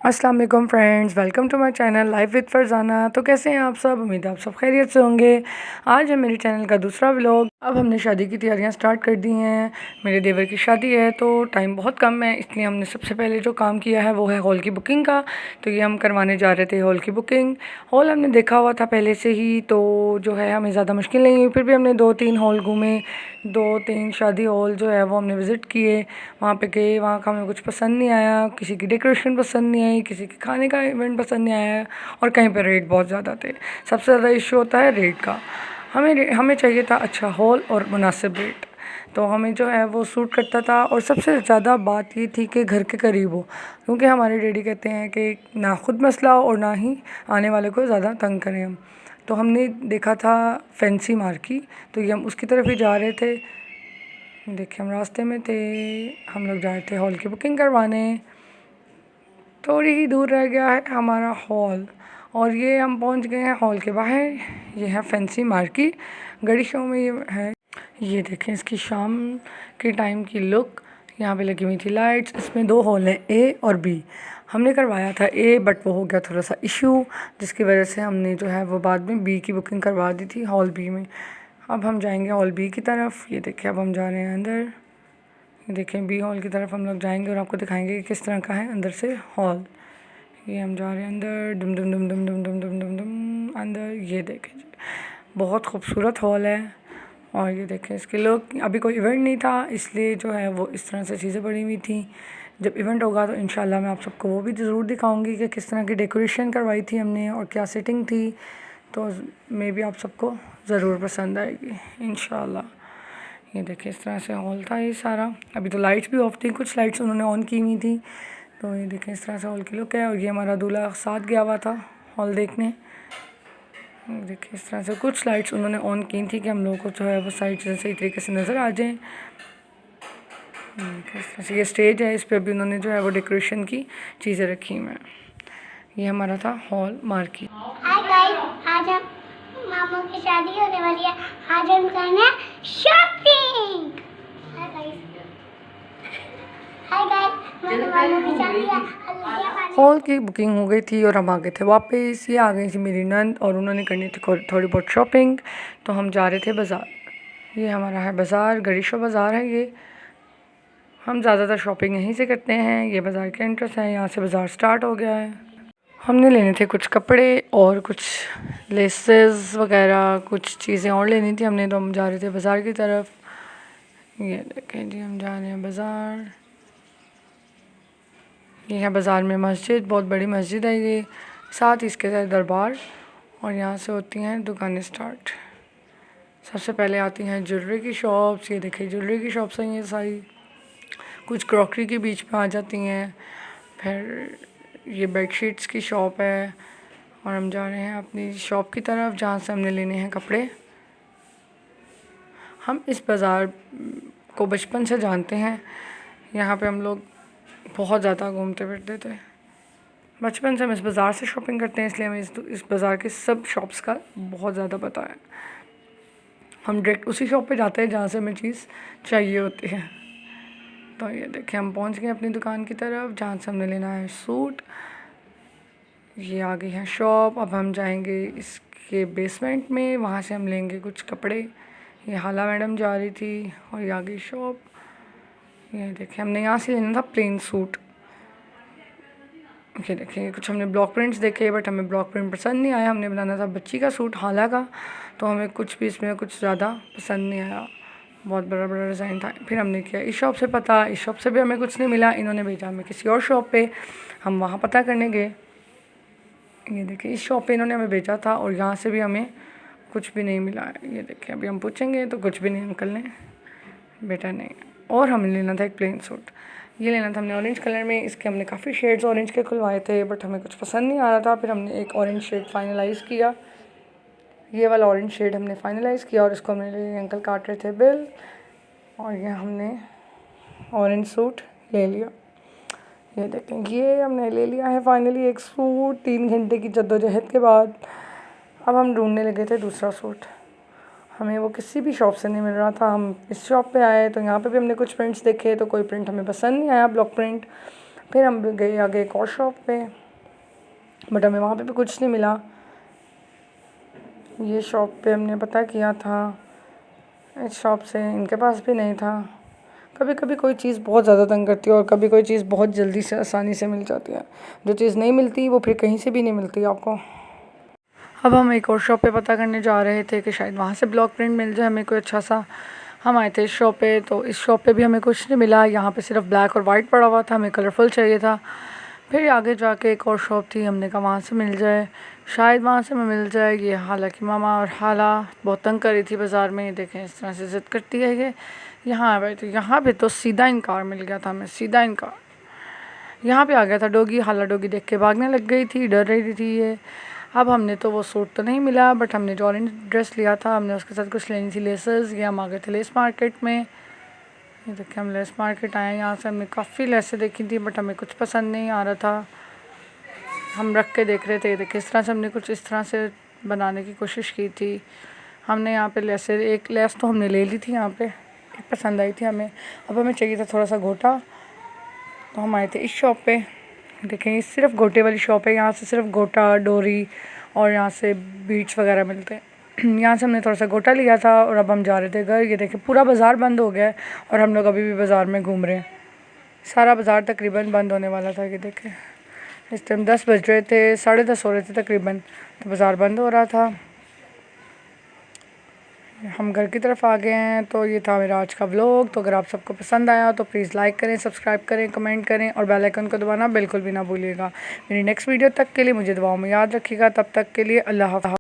अस्सलाम वालेकुम friends, welcome to my channel life with Farzana. तो कैसे हैं आप सब? उम्मीद है आप सब खैरियत से होंगे। आज है मेरे चैनल का दूसरा व्लॉग। अब हमने शादी की तैयारियां स्टार्ट कर दी हैं। मेरे देवर की शादी है तो टाइम बहुत कम है, इसलिए हमने सबसे पहले जो काम किया है वो है हॉल की बुकिंग का। तो ये हम करवाने जा रहे थे हॉल की बुकिंग। हॉल हमने देखा हुआ था पहले से ही, तो जो है हमें ज़्यादा मुश्किल नहीं हुई। फिर भी हमने 2-3 हॉल घूमे, 2-3 शादी हॉल जो है वो हमने विज़िट किए। वहाँ पे गए, वहाँ का हमें कुछ पसंद नहीं आया, किसी की डेकोरेशन पसंद नहीं आई, किसी के खाने का इवेंट पसंद नहीं आया, और कहीं पर रेट बहुत ज़्यादा थे। सबसे ज़्यादा इशू होता है रेट का। हमें चाहिए था अच्छा हॉल और मुनासिब रेट, तो हमें जो है वो सूट करता था। और सबसे ज़्यादा बात ये थी कि घर के करीब हो, क्योंकि हमारे डैडी कहते हैं कि ना खुद मसला हो और ना ही आने वाले को ज़्यादा तंग करें हम। तो हमने देखा था फैंसी मार्केट, तो ये हम उसकी तरफ ही जा रहे थे। देखिए हम रास्ते में थे, हम लोग जा रहे थे हॉल की बुकिंग करवाने। थोड़ी ही दूर रह गया है हमारा हॉल, और ये हम पहुंच गए हैं हॉल के बाहर। ये है फैंसी मार्केट, गड़ी शो में ये है। ये देखें इसकी शाम के टाइम की लुक। यहाँ पे लगी हुई थी लाइट्स। इसमें 2 हॉल हैं, ए और बी। हमने करवाया था ए, बट वो हो गया थोड़ा सा इशू, जिसकी वजह से हमने जो है वो बाद में बी की बुकिंग करवा दी थी हॉल बी में। अब हम जाएंगे हॉल बी की तरफ। ये देखिए अब हम जा रहे हैं अंदर। ये देखें बी हॉल की तरफ हम लोग जाएंगे और आपको दिखाएंगे कि किस तरह का है अंदर से हॉल। ये हम जा रहे हैं अंदर, डुम डुम डुम डुम डुम डुम डुम डुम डुम अंदर। ये देखें जी, बहुत खूबसूरत हॉल है। और ये देखें इसके लोग, अभी कोई इवेंट नहीं था इसलिए जो है वो इस तरह से चीज़ें पड़ी हुई थी। जब इवेंट होगा तो इंशाल्लाह मैं आप सबको वो भी ज़रूर दिखाऊंगी कि किस तरह की डेकोरेशन करवाई थी हमने और क्या सेटिंग थी। तो मे भी आप सबको ज़रूर पसंद आएगी इंशाल्लाह। ये देखिए इस तरह से हॉल था ये सारा। अभी तो लाइट्स भी ऑफ थी, कुछ लाइट्स उन्होंने ऑन की हुई थी। तो ये देखें इस तरह से हॉल की लुक है। और ये हमारा दूल्हा साथ गया हुआ था हॉल देखने। देखिए इस तरह से कुछ लाइट्स उन्होंने ऑन की थी कि हम लोगों को जो है वो साइड से सही तरीके से नज़र आ जाए। इस तरह से ये स्टेज है, इस पर भी उन्होंने जो है वो डेकोरेशन की चीज़ें रखी हुई हैं। ये हमारा था हॉल मार्केट। हाय गाइस, आज हम मामू की शादी होने वाली है। आज हम करना है शॉपिंग। हाय गाइस, मामू की शादी है। हॉल की बुकिंग हो गई थी और हम आ गए थे वापस। ये आ गई थी मेरी नंद और उन्होंने करनी थी थोड़ी बहुत शॉपिंग, तो हम जा रहे थे बाज़ार। ये हमारा है बाज़ार, गरीशो बाज़ार है ये। हम ज़्यादातर शॉपिंग यहीं से करते हैं। ये बाज़ार के एंट्रेंस है, यहाँ से बाज़ार स्टार्ट हो गया है। हमने लेने थे कुछ कपड़े और कुछ लेसेस वगैरह, कुछ चीज़ें और लेनी थी हमने, तो हम जा रहे थे बाज़ार की तरफ। ये देखें जी हम जा रहे हैं बाज़ार। ये है बाज़ार में मस्जिद, बहुत बड़ी मस्जिद है ये, साथ ही इसके साथ दरबार, और यहाँ से होती हैं दुकानें स्टार्ट। सबसे पहले आती हैं ज्वेलरी की शॉप्स। ये देखिए ज्वेलरी की शॉप्स हैं ये सारी, कुछ क्रॉकरी के बीच में आ जाती हैं। फिर ये बेडशीट्स की शॉप है, और हम जा रहे हैं अपनी शॉप की तरफ जहाँ से हमने लेने हैं कपड़े। हम इस बाज़ार को बचपन से जानते हैं, यहाँ पे हम लोग बहुत ज़्यादा घूमते फिरते थे। बचपन से हम इस बाज़ार से शॉपिंग करते हैं, इसलिए हमें इस बाज़ार के सब शॉप्स का बहुत ज़्यादा पता है। हम डायरेक्ट उसी शॉप पे जाते हैं जहाँ से हमें चीज़ चाहिए होती है। तो ये देखिए हम पहुँच गए अपनी दुकान की तरफ जहाँ से हमने लेना है सूट। ये आ गई है शॉप। अब हम जाएंगे इसके बेसमेंट में, वहाँ से हम लेंगे कुछ कपड़े। ये हाला मैडम जा रही थी, और ये आ गई शॉप। ये देखिए हमने यहाँ से लेना था प्लेन सूट। ये देखिए कुछ हमने ब्लॉक प्रिंट्स देखे, बट हमें ब्लॉक प्रिंट पसंद नहीं आया। हमने बनाना था बच्ची का सूट हाला का, तो हमें कुछ भी इसमें कुछ ज़्यादा पसंद नहीं आया, बहुत बड़ा बड़ा डिज़ाइन था। फिर हमने किया इस शॉप से पता, इस शॉप से भी हमें कुछ नहीं मिला। इन्होंने भेजा हमें किसी और शॉप पे, हम वहाँ पता करने गए। ये देखिए इस शॉप पे इन्होंने हमें भेजा था, और यहाँ से भी हमें कुछ भी नहीं मिला है। ये देखिए अभी हम पूछेंगे तो कुछ भी नहीं अंकल ने बेटा नहीं। और हमें लेना था एक प्लेन सूट, ये लेना था हमने ऑरेंज कलर में। इसके हमने काफ़ी शेड्स ऑरेंज के खुलवाए थे, बट हमें कुछ पसंद नहीं आ रहा था। फिर हमने एक ऑरेंज शेड फाइनलाइज़ किया, ये वाला ऑरेंज शेड हमने फाइनलाइज़ किया, और इसको हमने ले अंकल काट रहे थे बिल, और ये हमने ऑरेंज सूट ले लिया। ये देखें ये हमने ले लिया है फाइनली एक सूट, 3 घंटे की जद्दोजहद के बाद। अब हम ढूंढने लगे थे दूसरा सूट, हमें वो किसी भी शॉप से नहीं मिल रहा था। हम इस शॉप पे आए तो यहाँ पे भी हमने कुछ प्रिंट्स देखे, तो कोई प्रिंट हमें पसंद नहीं आया, ब्लॉक प्रिंट। फिर हम गए आगे एक और शॉप पे, बट हमें वहाँ पे भी कुछ नहीं मिला। ये शॉप पे हमने पता किया था, इस शॉप से इनके पास भी नहीं था। कभी कभी कोई चीज़ बहुत ज़्यादा तंग करती है और कभी कोई चीज़ बहुत जल्दी से आसानी से मिल जाती है। जो चीज़ नहीं मिलती वो फिर कहीं से भी नहीं मिलती आपको। अब हम एक और शॉप पे पता करने जा रहे थे कि शायद वहाँ से ब्लॉक प्रिंट मिल जाए हमें कोई अच्छा सा। हम आए थे इस शॉप पे, तो इस शॉप पे भी हमें कुछ नहीं मिला। यहाँ पे सिर्फ ब्लैक और वाइट पड़ा हुआ था, हमें कलरफुल चाहिए था। फिर आगे जाके एक और शॉप थी, हमने कहा वहाँ से मिल जाए, शायद वहाँ से हमें मिल जाए। ये हालांकि मामा और हाला बहुत तंग करी थी बाज़ार में, ये देखें इस तरह से ज़िद करती है ये। यहाँ भाई, तो यहाँ पे तो सीधा इनकार मिल गया था हमें, सीधा इनकार। यहाँ पे आ गया था डॉगी, हाला डॉगी देख के भागने लग गई थी, डर रही थी ये। अब हमने तो वो सूट तो नहीं मिला, बट हमने जो ऑरेंज ड्रेस लिया था हमने उसके साथ कुछ लेनी थी लेसेस। ये हम आ गए थे लेस मार्केट में। ये देखिए हम लेस मार्केट आए, यहाँ से हमने काफ़ी लेसें देखी थी, बट हमें कुछ पसंद नहीं आ रहा था। हम रख के देख रहे थे, देखिए इस तरह से हमने कुछ इस तरह से बनाने की कोशिश की थी। हमने यहाँ पे लेसें, एक लेस तो हमने ले ली थी यहाँ पे, पसंद आई थी हमें। अब हमें चाहिए था थोड़ा सा गोटा, तो हम आए थे इस शॉप पे। देखें ये सिर्फ गोटे वाली शॉप है, यहाँ से सिर्फ गोटा, डोरी और यहाँ से बीट्स वगैरह मिलते हैं। यहाँ से हमने थोड़ा सा गोटा लिया था और अब हम जा रहे थे घर। ये देखें पूरा बाज़ार बंद हो गया है और हम लोग अभी भी बाज़ार में घूम रहे हैं। सारा बाज़ार तकरीबन बंद होने वाला था। ये देखें इस टाइम 10 बज रहे थे, 10:30 हो रहे थे तकरीबन, तो बाज़ार बंद हो रहा था। हम घर की तरफ आ गए हैं। तो ये था मेरा आज का व्लॉग। तो अगर आप सबको पसंद आया तो प्लीज़ लाइक करें, सब्सक्राइब करें, कमेंट करें और बेल आइकन को दबाना बिल्कुल भी ना भूलिएगा। मेरी नेक्स्ट वीडियो तक के लिए मुझे दुआओं में याद रखिएगा। तब तक के लिए अल्लाह हाफ़िज़।